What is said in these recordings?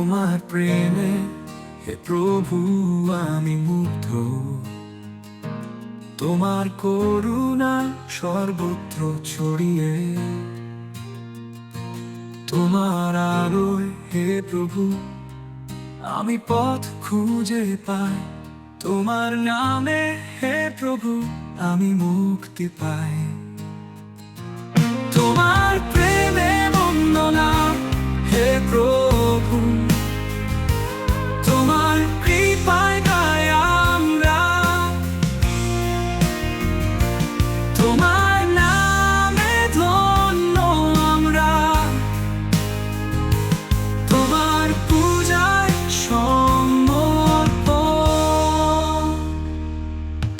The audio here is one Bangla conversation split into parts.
তোমার প্রেমে হে প্রভু আমি মুগ্ধ, তোমার করুণা সর্বত্র ছড়িয়ে। তোমার আলোয় হে প্রভু আমি পথ খুঁজে পাই, তোমার নামে হে প্রভু আমি মুক্তি পাই। তোমার প্রেমে বন্দনা হে প্রভু, তোমার কৃপায় গাই আমরা, তোমার নামে ধন্য আমরা, তোমার পূজায় সমর্পণ।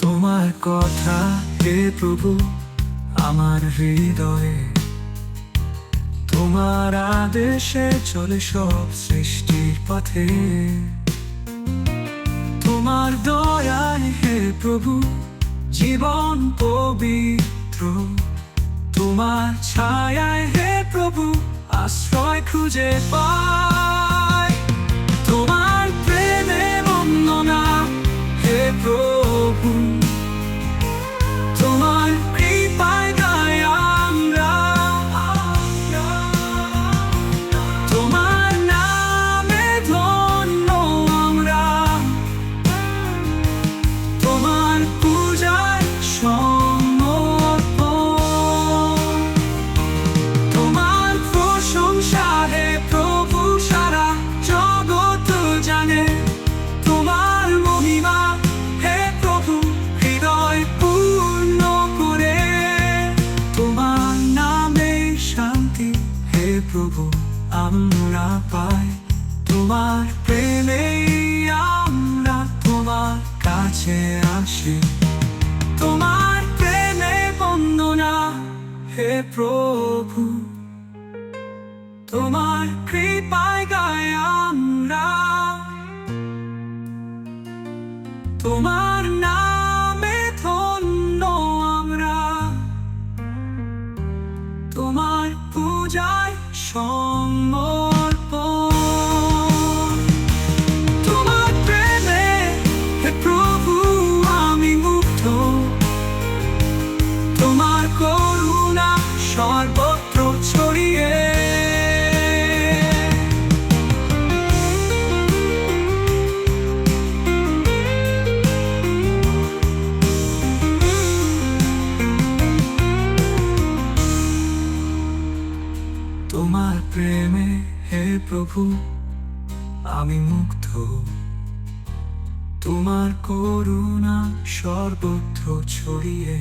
তোমার কথা হে প্রভু আমার হৃদয়ে, তোমার আদেশে চলে সব সৃষ্টির পথে। তোমার দয়ায় হে প্রভু জীবন পবিত্র, তোমার ছায়ায় হে প্রভু আশ্রয় খুঁজে পাই। তোমার প্রেমে বন্দনা হে প্রভু, তোমার কৃপায় গাই আমরা, তোমার নামে ধন্য আমরা, তোমার পূজায় সমর্পণ। তোমার প্রশংসা হে প্রভু সারা জগৎ জানে, তোমার মহিমা হে প্রভু হৃদয় পূর্ণ করে। তোমার নামে শান্তি হে প্রভু আমরা পাই, তোমার প্রেমে আমরা তোমার কাছে আসি। তোমার প্রেমে বন্দনা হে প্রভু, তোমার কৃপায় গাই আমরা, তোমার নামে ধন্য আমরা, তোমার পূজায় সমর্পণ। তোমার প্রেমে হে প্রভু আমি মুগ্ধ, তোমার করুণা সর্বত্র ছড়িয়ে। তোমার প্রেমে হে প্রভু আমি মুগ্ধ, তোমার করুণা সর্বত্র ছড়িয়ে।